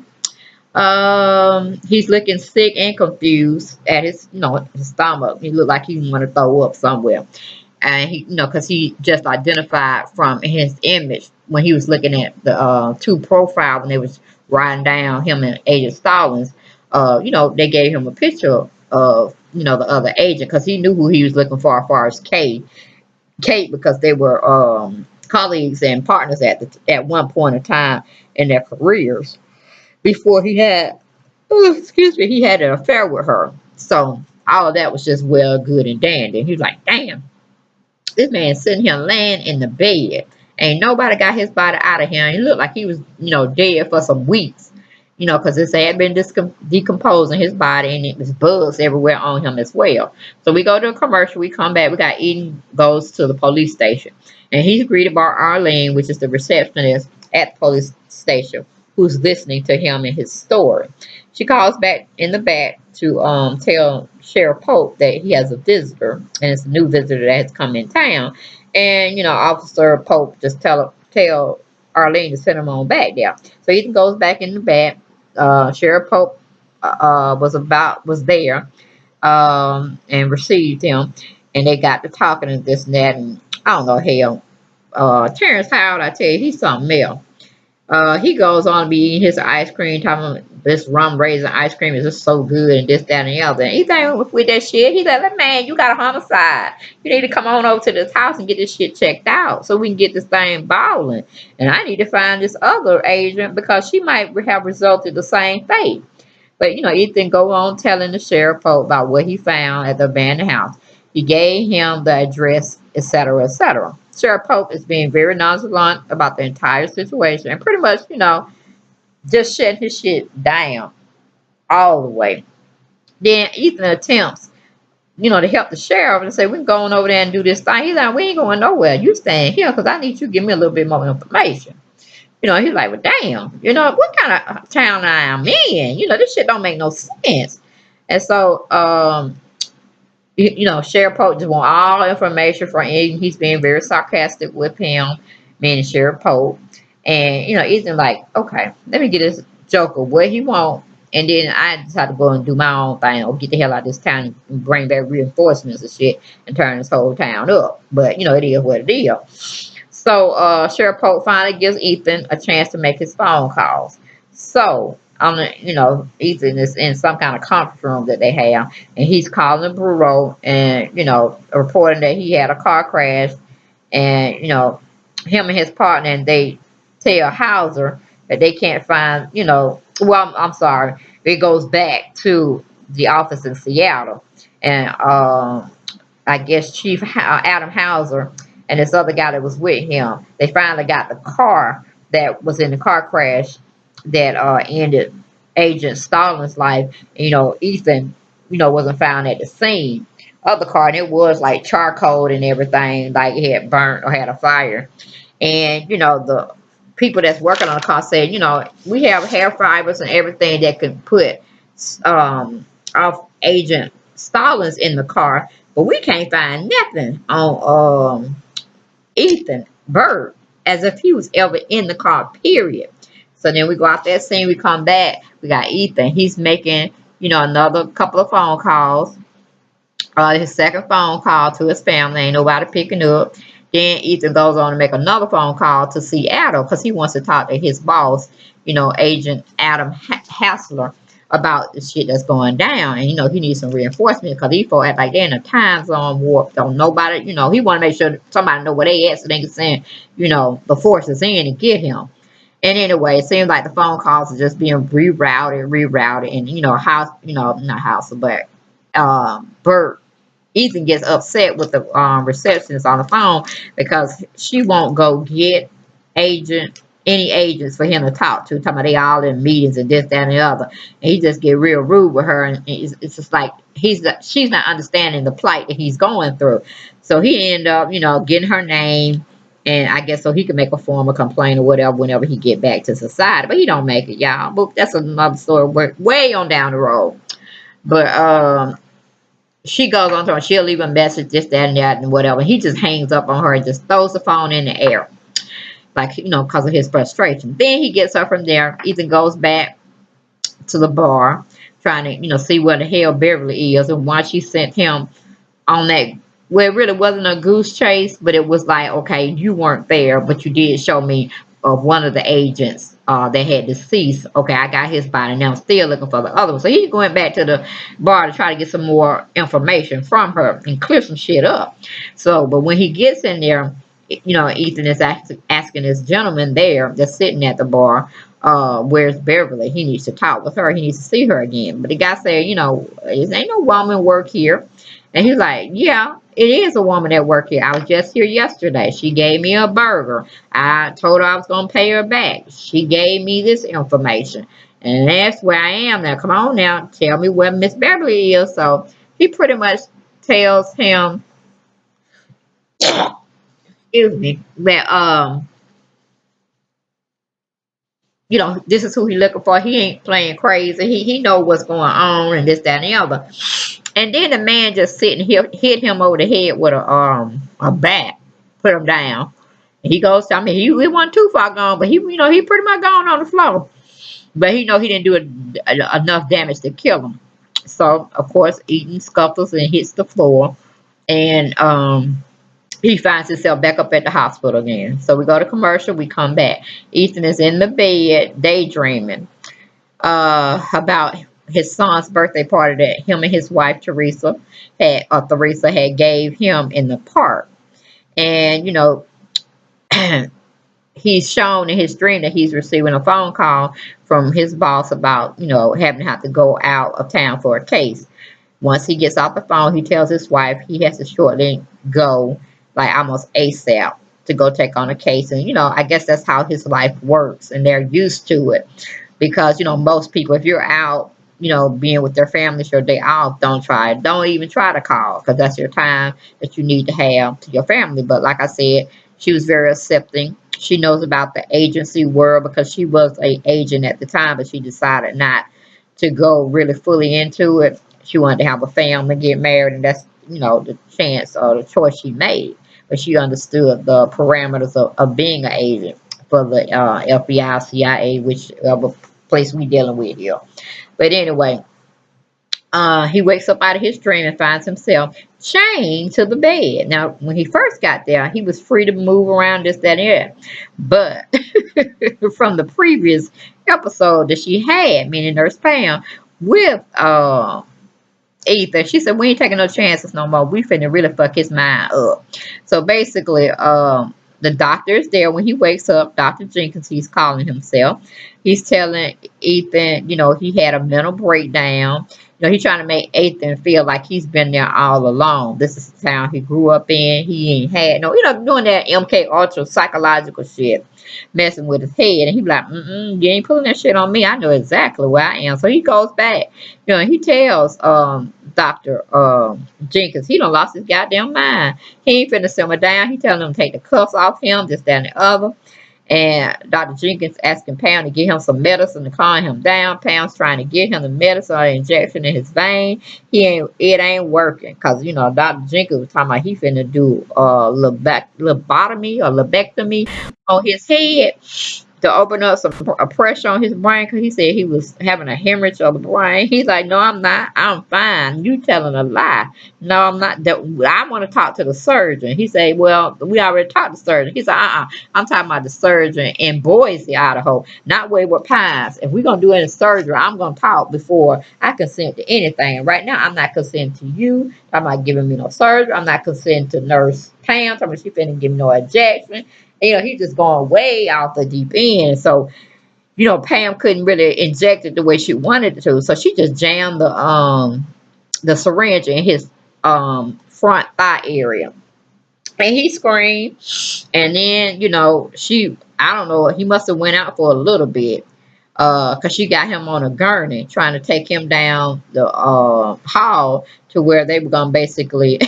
He's looking sick and confused at his, his stomach. He looked like he want to throw up somewhere. And he, because he just identified from his image when he was looking at the two profiles when they was writing down him and Agent Stallings. They gave him a picture of, the other agent because he knew who he was looking for as far as Kate, because they were colleagues and partners at one point in time in their careers before he had oh, excuse me, he had an affair with her. So all of that was just well, good, and dandy. And he was like, damn, this man sitting here laying in the bed. Ain't nobody got his body out of here. He looked like he was, dead for some weeks. Because this had been decomposing his body and it was bugs everywhere on him as well. So we go to a commercial. We come back. We got Eden goes to the police station. And he's greeted by Arlene, which is the receptionist at the police station, who's listening to him and his story. She calls back in the back to tell Sheriff Pope that he has a visitor, and it's a new visitor that has come in town. And Officer Pope just tell Arlene to send him on back there. So Ethan goes back in the back. Sheriff Pope was there and received him, and they got to talking and this and that, and I don't know, hell. Terrence Howard, I tell you, he's something else. He goes on to be eating his ice cream, talking about this rum raisin ice cream is just so good and this, that, and the other. And he think with that shit, he's like, man, you got a homicide. You need to come on over to this house and get this shit checked out so we can get this thing balling. And I need to find this other agent because she might have resulted the same fate. But Ethan go on telling the sheriff about what he found at the abandoned house. He gave him the address, etc., etc. Sheriff Pope is being very nonchalant about the entire situation and pretty much, just shutting his shit down all the way. Then Ethan attempts, to help the sheriff and say, we can go on over there and do this thing. He's like, we ain't going nowhere. You staying here because I need you to give me a little bit more information. He's like, well, damn, what kind of town I am in? This shit don't make no sense. And so, Sheriff Pope just want all information from him. He's being very sarcastic with him, meaning Sheriff Pope. And, Ethan like, okay, let me get this joker what he want. And then I just have to go and do my own thing or get the hell out of this town and bring back reinforcements and shit and turn this whole town up. But, it is what it is. So Sheriff Pope finally gives Ethan a chance to make his phone calls. So Ethan is in some kind of conference room that they have, and he's calling the bureau and reporting that he had a car crash, and him and his partner, and they tell Hauser that they can't find well, I'm sorry, it goes back to the office in Seattle, and I guess Chief Adam Hauser and this other guy that was with him, they finally got the car that was in the car crash that ended Agent Stalin's life. Ethan, wasn't found at the scene of the car, and it was like charcoal and everything, like it had burnt or had a fire. And the people that's working on the car said, we have hair fibers and everything that could put off Agent Stalin's in the car, but we can't find nothing on Ethan Bird as if he was ever in the car, period. So then we go out that scene, we come back, we got Ethan. He's making, another couple of phone calls. His second phone call to his family, ain't nobody picking up. Then Ethan goes on to make another phone call to Seattle because he wants to talk to his boss, Agent Adam Hassler, about the shit that's going down. And he needs some reinforcement because he felt like they're in a time zone warp. Don't nobody, he want to make sure somebody know where they at so they can send, the forces in and get him. And anyway, it seems like the phone calls are just being rerouted, and house, not house, but Bert. Ethan gets upset with the receptionist on the phone because she won't go get any agents for him to talk to. Talking about they all in meetings and this, that, and the other. And he just get real rude with her, and it's just like she's not understanding the plight that he's going through. So he ended up, getting her name, and I guess so he can make a formal complaint or whatever whenever he get back to society. But he don't make it, y'all. But that's another story way on down the road. But she goes on to her, she'll leave a message, this, that, and that, and whatever. He just hangs up on her and just throws the phone in the air. Like, because of his frustration. Then he gets her from there. Ethan goes back to the bar, trying to, see where the hell Beverly is. And why she sent him on that, well, it really wasn't a goose chase, but it was like, okay, you weren't there, but you did show me of one of the agents that had deceased. Okay, I got his body. Now I'm still looking for the other one. So he's going back to the bar to try to get some more information from her and clear some shit up. So, but when he gets in there, Ethan is asking asking this gentleman there that's sitting at the bar, where's Beverly? He needs to talk with her. He needs to see her again. But the guy said, you know, there ain't no woman work here. And he's like, yeah, it is a woman that work here. I was just here yesterday. She gave me a burger. I told her I was going to pay her back. She gave me this information. And that's where I am now. Come on now. Tell me where Miss Beverly is. So he pretty much tells him, excuse me, that, you know, this is who he looking for. He ain't playing crazy. He know what's going on and this, that, and the other. And then the man just sitting here hit him over the head with a bat, put him down. And he goes, I mean, he wasn't too far gone, but he, you know, he pretty much gone on the floor. But he know he didn't do enough damage to kill him. So of course, Ethan scuffles and hits the floor, and he finds himself back up at the hospital again. So we go to commercial. We come back. Ethan is in the bed daydreaming about his son's birthday party that him and his wife Teresa had gave him in the park. And you know, he's shown in his dream that he's receiving a phone call from his boss about, you know, having to have to go out of town for a case. Once he gets off the phone, he tells his wife he has to shortly go, like almost ASAP, to go take on a case. And, you know, I guess that's how his life works, and they're used to it. Because, you know, most people, if you're out, you know, being with their families your day off, don't even try to call, because that's your time that you need to have to your family. But like I said, she was very accepting. She knows about the agency world because she was a agent at the time, but she decided not to go really fully into it. She wanted to have a family, get married, and that's, you know, the chance or the choice she made. But she understood the parameters of being an agent for the FBI, CIA, whichever place we dealing with here. But anyway, he wakes up out of his dream and finds himself chained to the bed. Now, when he first got there, he was free to move around this, that, and that. But from the previous episode that she had, meaning Nurse Pam, with Ethan, she said, we ain't taking no chances no more. We finna really fuck his mind up. So basically, the doctor is there when he wakes up. Dr. Jenkins, he's calling himself. He's telling Ethan, you know, he had a mental breakdown. You know, he's trying to make Ethan feel like he's been there all along. This is the town he grew up in. He ain't had no, you know, doing that MK Ultra psychological shit, messing with his head. And he be like, you ain't pulling that shit on me. I know exactly where I am. So he goes back, you know, he tells Dr. Jenkins, he done lost his goddamn mind. He ain't finna simmer down. He telling him to take the cuffs off him, this, that, and the other. And Dr. Jenkins asking Pam to get him some medicine to calm him down. Pam's trying to get him the medicine or the injection in his vein. It ain't working. Because, you know, Dr. Jenkins was talking about he finna do lobotomy or lobectomy on his head to open up some pressure on his brain, because he said he was having a hemorrhage of the brain. He's like, no, I'm not. I'm fine. You telling a lie. No, I'm not. I want to talk to the surgeon. He said, well, we already talked to the surgeon. He said, I'm talking about the surgeon in Boise, Idaho, not WayWard Pines. If we're going to do any surgery, I'm going to talk before I consent to anything. Right now, I'm not consenting to you. I'm not giving me no surgery. I'm not consenting to Nurse Pam. I'm she finna give me no injection. You know, he's just going way off the deep end. So, you know, Pam couldn't really inject it the way she wanted to. So she just jammed the syringe in his front thigh area. And he screamed. And then, you know, I don't know, he must have went out for a little bit. Because she got him on a gurney trying to take him down the hall to where they were going to basically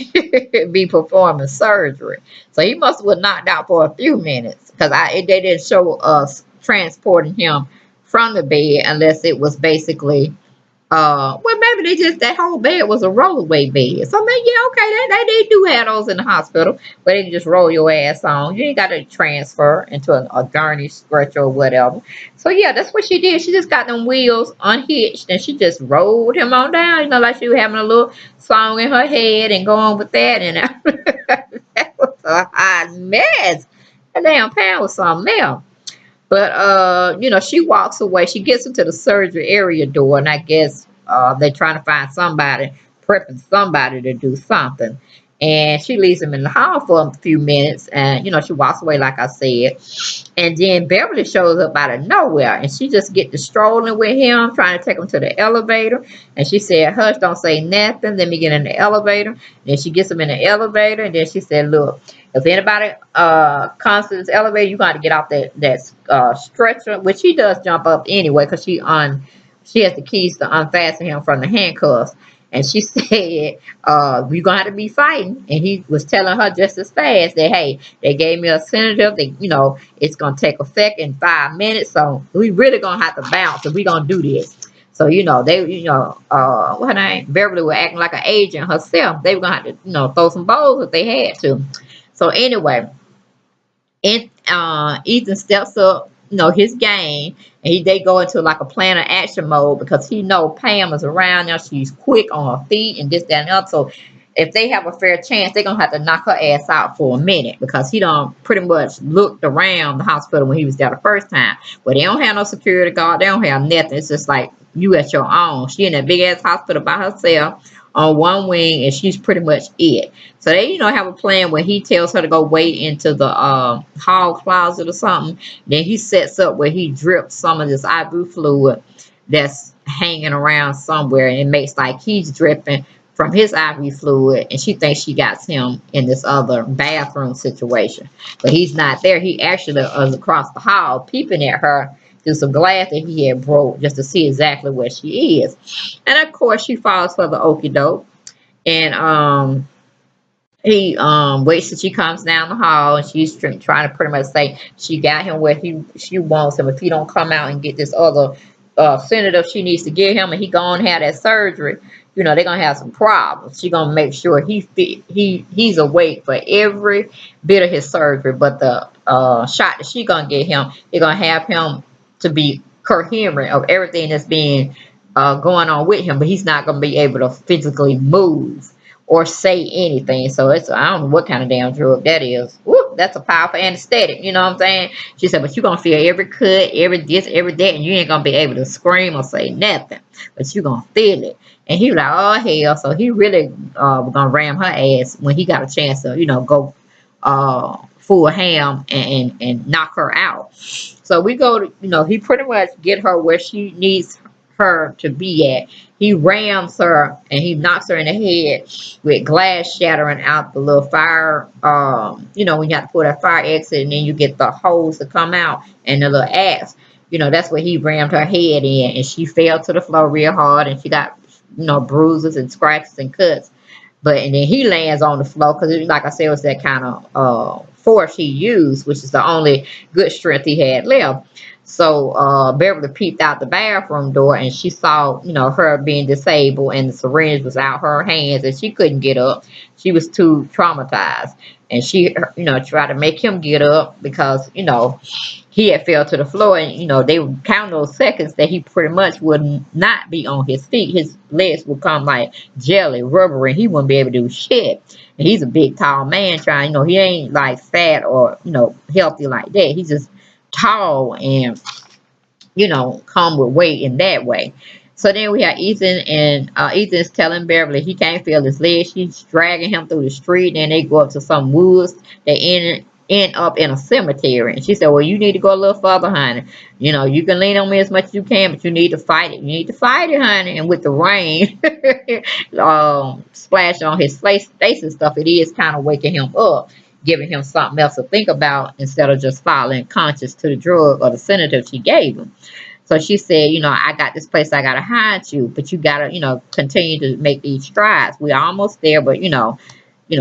be performing surgery. So he must have been knocked out for a few minutes, because they didn't show us transporting him from the bed unless it was basically well, maybe that whole bed was a rollaway bed. So maybe, yeah, okay, they do have those in the hospital, but they can just roll your ass on. You ain't got to transfer into a gurney stretcher or whatever. So yeah, that's what she did. She just got them wheels unhitched and she just rolled him on down. You know, like she was having a little song in her head and going with that. And that was a hot mess. That damn pan was something else. But you know, she walks away. She gets into the surgery area door, and I guess they're trying to find somebody, prepping somebody to do something. And she leaves him in the hall for a few minutes, and she walks away like I said. And then Beverly shows up out of nowhere, and she just get to strolling with him, trying to take him to the elevator. And she said, "Hush, don't say nothing. Let me get in the elevator." And then she gets him in the elevator, and then she said, "Look, if anybody comes to this elevator, you got to get off that stretcher," which he does jump up anyway, because she has the keys to unfasten him from the handcuffs. And she said, "We're gonna have to be fighting." And he was telling her just as fast that, "Hey, they gave me a sedative. It's gonna take effect in 5 minutes. So we really gonna have to bounce if we gonna do this." So what her name? Beverly was acting like an agent herself. They were gonna have to throw some bowls if they had to. So anyway, Ethan steps up, his game, and they go into like a plan of action mode, because he know Pam is around now. She's quick on her feet and this, that, and the other. So if they have a fair chance, they're gonna have to knock her ass out for a minute, because he done pretty much looked around the hospital when he was there the first time. But they don't have no security guard, they don't have nothing. It's just like you at your own. She in that big ass hospital by herself on one wing, and she's pretty much it. So they, have a plan where he tells her to go wait into the hall closet or something. Then he sets up where he drips some of this IV fluid that's hanging around somewhere, and it makes like he's dripping from his IV fluid, and she thinks she got him in this other bathroom situation. But he's not there. He actually is across the hall peeping at her through some glass that he had broke, just to see exactly where she is. And of course she falls for the okie doke. And he waits till she comes down the hall, and she's trying to pretty much say she got him where she wants him. If he don't come out and get this other sedative she needs to get him, and he gonna have that surgery, they're gonna have some problems. She gonna make sure he's awake for every bit of his surgery. But the shot that she gonna get him, they're gonna have him to be coherent of everything that's being going on with him, but he's not gonna be able to physically move or say anything. So I don't know what kind of damn drug that is. Woo, that's a powerful anesthetic, you know what I'm saying? She said, but you're gonna feel every cut, every this, every that, and you ain't gonna be able to scream or say nothing. But you're gonna feel it. And he was like, oh hell. So he really was gonna ram her ass when he got a chance to, go full ham and knock her out. So we go to, he pretty much get her where she needs her to be at. He rams her and he knocks her in the head with glass shattering out the little fire. When you have to pull that fire exit, and then you get the hose to come out and the little axe. That's where he rammed her head in, and she fell to the floor real hard, and she got bruises and scratches and cuts. And then he lands on the floor, because like I said, it was that kind of force he used, which is the only good strength he had left. So Beverly peeped out the bathroom door, and she saw, her being disabled, and the syringe was out her hands, and she couldn't get up. She was too traumatized. And she, tried to make him get up, because, he had fell to the floor, and, they would count those seconds that he pretty much would not be on his feet. His legs would come like jelly, rubbery, and he wouldn't be able to do shit. And he's a big, tall man trying, he ain't like fat or, healthy like that. He's just tall and come with weight in that way. So then we have Ethan, and Ethan's telling Beverly he can't feel his legs. She's dragging him through the street, and they go up to some woods. They end up in a cemetery, and she said, well, you need to go a little further, honey. You can lean on me as much as you can, but you need to fight it. You need to fight it, honey. And with the rain splashing on his face and stuff, it is kind of waking him up, giving him something else to think about, instead of just falling conscious to the drug or the sedative she gave him. So she said, I got this place I gotta hide you, but you gotta, continue to make these strides. We're almost there, but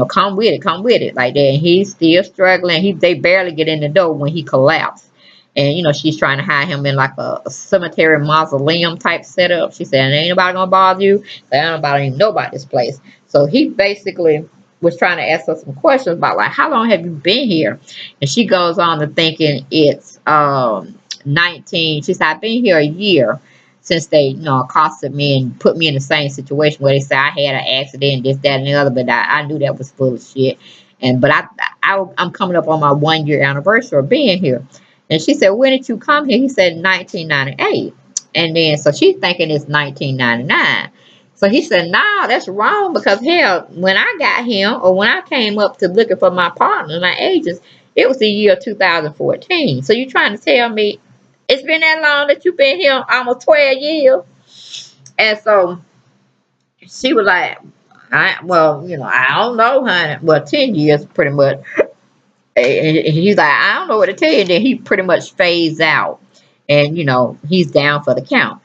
come with it like that. And he's still struggling. They barely get in the door when he collapsed. And she's trying to hide him in like a cemetery mausoleum type setup. She said, ain't nobody gonna bother you. So ain't nobody even know about this place. So he basically was trying to ask her some questions about, like, how long have you been here? And she goes on to thinking it's 19. She said, I've been here a year since they, accosted me and put me in the same situation where they said I had an accident, this, that, and the other, but I knew that was full of shit. But I'm coming up on my 1 year anniversary of being here. And she said, when did you come here? He said 1998. And then, so she's thinking it's 1999. So he said, nah, that's wrong because hell, when I got him or when I came up to looking for my partner, my agents, it was the year 2014. So you trying to tell me it's been that long that you've been here almost 12 years? And so she was like, well, I don't know, honey. Well, 10 years pretty much. And he's like, I don't know what to tell you. And then he pretty much fades out. And, he's down for the count.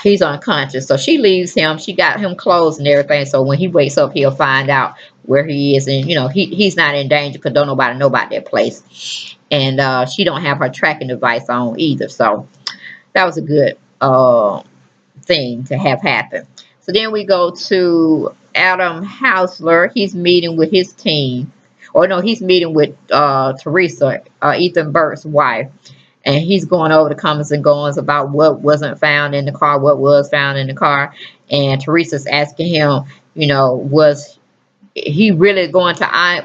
He's unconscious. So she leaves him. She got him clothes and everything. So when he wakes up, he'll find out where he is. And, he's not in danger because don't nobody know about that place. And she don't have her tracking device on either. So that was a good thing to have happen. So then we go to Adam Hausler. He's meeting with his team. Or no, he's meeting with Teresa, Ethan Burke's wife. And he's going over the comings and goings about what wasn't found in the car, what was found in the car. And Teresa's asking him, was he really going to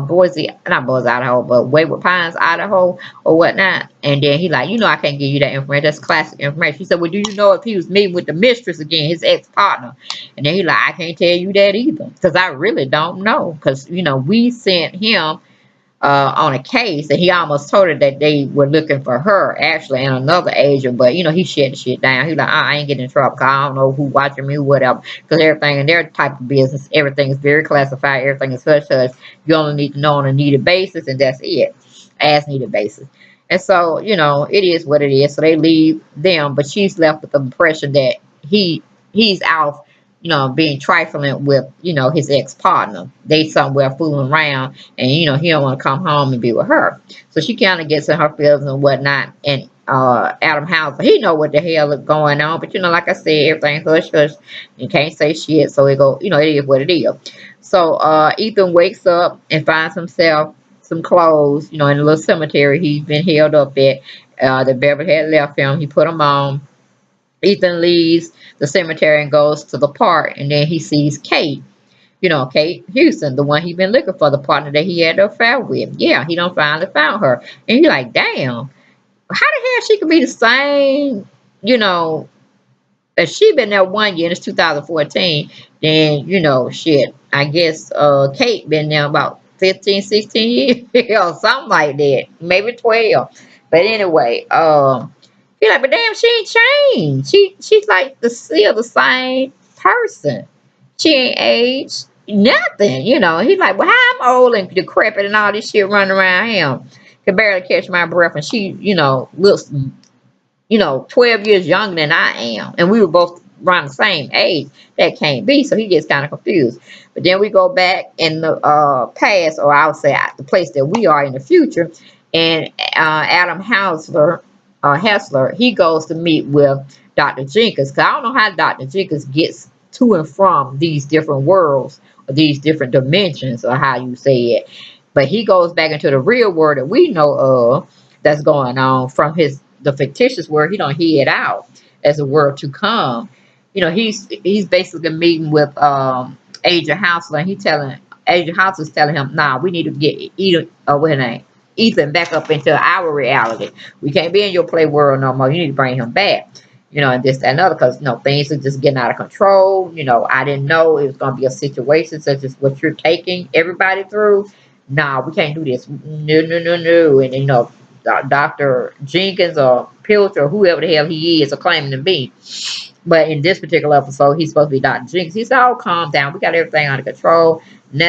Boise, not Boise, Idaho, but WayWard Pines, Idaho, or whatnot? And then he like, I can't give you that information. That's classic information. She said, well, do you know if he was meeting with the mistress again, his ex-partner? And then he like, I can't tell you that either, because I really don't know. Because, we sent him on a case, and he almost told her that they were looking for her actually and another agent, but he shut the shit down. He like, I ain't getting in trouble because I don't know who watching me, whatever. Because everything in their type of business, everything is very classified, everything is hush hush. You only need to know on a needed basis, and that's it, as needed basis. And so it is what it is. So they leave them, but she's left with the impression that he's out, being trifling with, his ex-partner. They somewhere fooling around, and, he don't want to come home and be with her. So she kind of gets in her feelings and whatnot. And Adam Hauser, he know what the hell is going on. But, like I said, everything hush hush. You can't say shit. So it go, it is what it is. So Ethan wakes up and finds himself some clothes, in a little cemetery he's been held up at. That Beverly had left him. He put them on. Ethan leaves the cemetery and goes to the park, and then he sees Kate. Kate Houston, the one he been looking for, the partner that he had the affair with. Yeah, he don't finally found her. And he like, damn, how the hell she could be the same, if she been there 1 year, it's 2014, then, shit, I guess Kate been there about 15, 16 years or something like that. Maybe 12. But anyway, you're like, but damn, she ain't changed. She's like still the same person. She ain't aged nothing, He's like, well, how I'm old and decrepit and all this shit running around him. Can barely catch my breath, and she, looks, 12 years younger than I am. And we were both around the same age. That can't be. So he gets kind of confused. But then we go back in the past, or I'll say the place that we are in the future. And Adam Hessler, he goes to meet with Dr. Jenkins. Because I don't know how Dr. Jenkins gets to and from these different worlds, or these different dimensions, or how you say it. But he goes back into the real world that we know of that's going on from the fictitious world. He don't hear it out as a world to come. He's basically meeting with Agent Hausler, and Agent Hausler's telling him, nah, we need to get Ethan back up into our reality. We can't be in your play world no more. You need to bring him back. And this, that, and other, because, things are just getting out of control. I didn't know it was going to be a situation such as what you're taking everybody through. Nah, we can't do this. No, no, no, no. And, Dr. Jenkins or Pilcher or whoever the hell he is, are claiming to be. But in this particular episode, he's supposed to be Dr. Jenkins. He said, oh, calm down. We got everything under control. We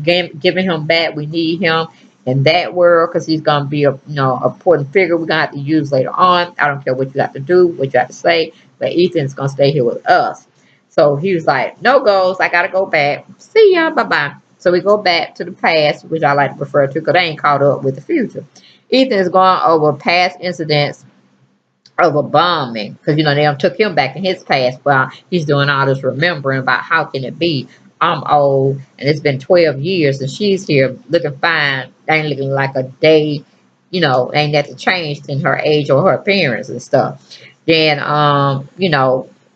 ain't giving him back. We need him in that world because he's going to be a important figure we're going to have to use later on. I don't care what you got to do, what you have to say, but Ethan's going to stay here with us. So he was like, no goes. I got to go back. See ya. Bye-bye. So we go back to the past, which I like to refer to because they ain't caught up with the future. Ethan is going over past incidents of a bombing because, they took him back in his past while he's doing all this remembering about how can it be I'm old and it's been 12 years and she's here looking fine, ain't looking like a day, ain't nothing changed in her age or her appearance and stuff. Then,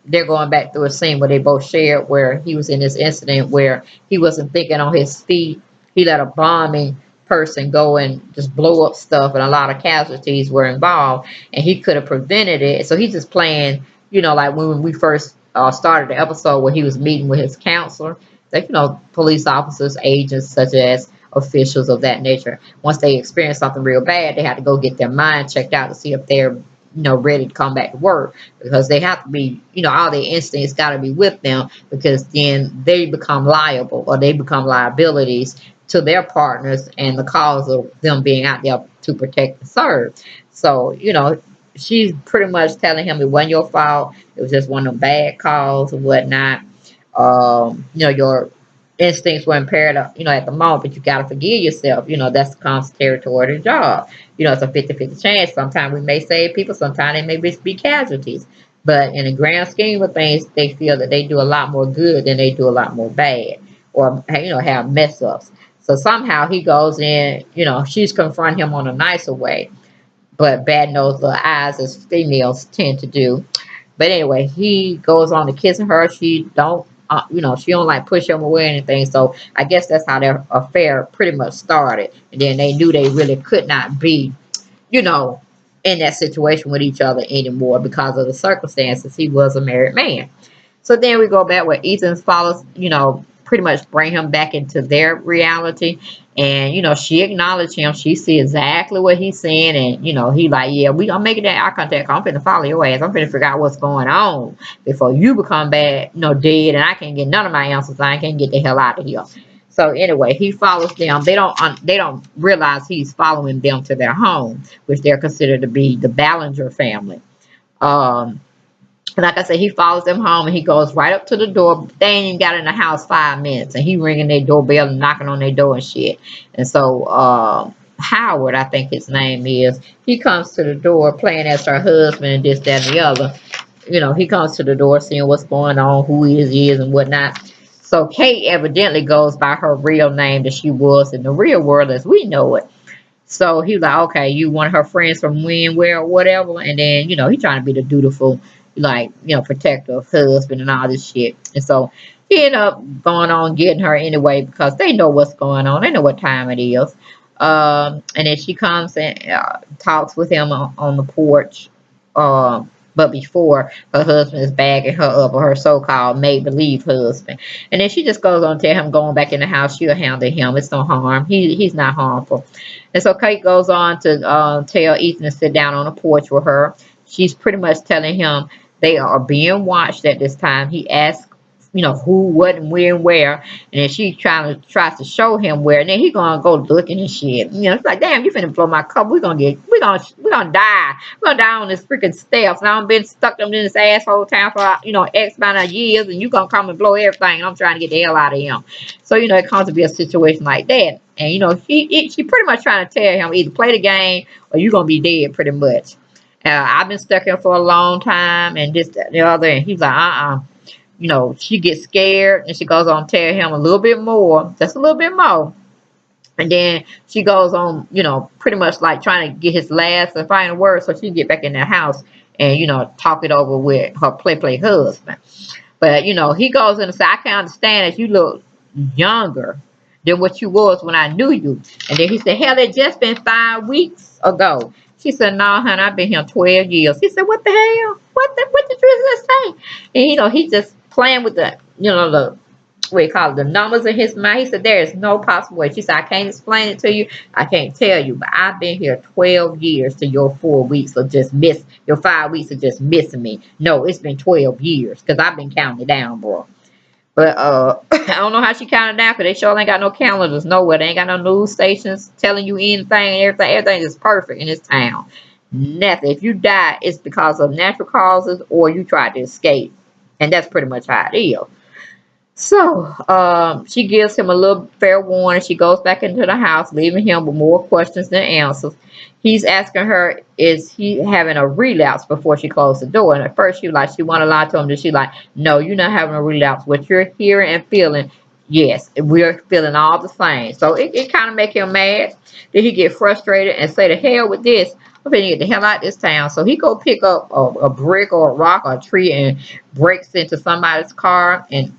they're going back through a scene where they both shared where he was in this incident where he wasn't thinking on his feet. He let a bombing person go and just blow up stuff, and a lot of casualties were involved, and he could have prevented it. So he's just playing like when we first started the episode where he was meeting with his counselor, that, police officers, agents, such as officials of that nature, once they experience something real bad, they have to go get their mind checked out to see if they're, ready to come back to work, because they have to be, all their instincts got to be with them, because then they become liable, or they become liabilities to their partners and the cause of them being out there to protect and serve. So, she's pretty much telling him it wasn't your fault. It was just one of them bad calls and whatnot. Your instincts were impaired, at the moment, but you got to forgive yourself. That's comes territory of the job. It's a 50-50 chance. Sometimes we may save people, sometimes they may be casualties. But in the grand scheme of things, they feel that they do a lot more good than they do a lot more bad, or, have mess ups. So somehow he goes in, she's confronting him on a nicer way, but bad nose little eyes, as females tend to do. But anyway, he goes on to kissing her. She don't like push him away or anything. So I guess that's how their affair pretty much started. And then they knew they really could not be, you know, in that situation with each other anymore because of the circumstances. He was a married man. So then we go back where Ethan follows, pretty much bring him back into their reality. And, she acknowledged him. She see exactly what he's saying. And, he like, yeah, we gonna make it that eye contact. I'm finna follow your ass. I'm finna figure out what's going on before you become bad, dead. And I can't get none of my answers. I can't get the hell out of here. So anyway, he follows them. They don't realize he's following them to their home, which they're considered to be the Ballinger family. Um, like I said, he follows them home and he goes right up to the door. They ain't even got in the house 5 minutes, and he ringing their doorbell and knocking on their door and shit. And so Howard, I think his name is, he comes to the door playing as her husband and this, that, and the other. He comes to the door seeing what's going on, who he is and whatnot. So Kate evidently goes by her real name that she was in the real world as we know it. So he was like, okay, you one of her friends from when, where, or whatever. And then, he trying to be the dutiful, like, protective husband and all this shit. And so he ended up going on getting her anyway because they know what's going on. They know what time it is. And then she comes and talks with him on the porch. But before her husband is bagging her up, or her so-called make-believe husband. And then she just goes on to tell him going back in the house, she'll handle him. It's no harm. He's not harmful. And so Kate goes on to tell Ethan to sit down on the porch with her. She's pretty much telling him they are being watched at this time. He asks, who, what, and when, and where. And then she tries to show him where. And then he gonna go looking and shit. It's like, damn, you finna blow my cover. We're gonna die. We're gonna die on this freaking steps. And I've been stuck in this asshole town for, X amount of years. And you gonna come and blow everything. And I'm trying to get the hell out of him. So, it comes to be a situation like that. And, she pretty much trying to tell him either play the game or you're going to be dead pretty much. I've been stuck here for a long time and this, that, and the other. And he's like, she gets scared and she goes on to tell him a little bit more, just a little bit more. And then she goes on, pretty much like trying to get his last and final word so she can get back in their house and, talk it over with her play husband. But, he goes in and says, I can understand that you look younger than what you was when I knew you. And then he said, hell, it just been 5 weeks ago. She said, no, honey, I've been here 12 years. He said, what the hell? What did you just say? And, he's just playing with the, the, what you call it, the numbers in his mind. He said, there is no possible way. She said, I can't explain it to you. I can't tell you, but I've been here 12 years to your 4 weeks of just your 5 weeks of just missing me. No, it's been 12 years because I've been counting it down, bro. But I don't know how she counted down because they sure ain't got no calendars nowhere. They ain't got no news stations telling you anything and everything. Everything is perfect in this town. Nothing. If you die, it's because of natural causes or you tried to escape. And that's pretty much how it is. So she gives him a little fair warning. She goes back into the house, leaving him with more questions than answers. He's asking her, is he having a relapse before she closed the door? And at first she want to lie to him. Then she like, no, you're not having a relapse. What you're hearing and feeling, yes, we're feeling all the same. So it kind of make him mad. Then he get frustrated and say, to hell with this. I'm gonna get the hell out of this town. So he go pick up a brick or a rock or a tree and breaks into somebody's car and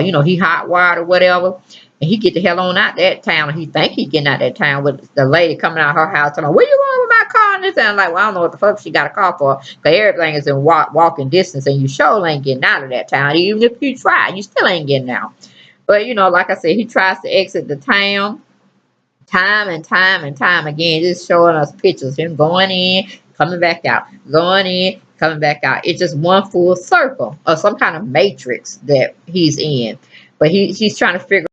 you know, he hot wired or whatever. And he get the hell on out that town. And he think he getting out that town with the lady coming out of her house telling her, where you going with my car? And this and I'm like, well, I don't know what the fuck she got a car for. Because everything is in walking distance and you sure ain't getting out of that town. Even if you try, you still ain't getting out. But, you know, like I said, he tries to exit the town time and time and time again, just showing us pictures of him going in, coming back out, going in, coming back out. It's just one full circle or some kind of matrix that he's in. But he's trying to figure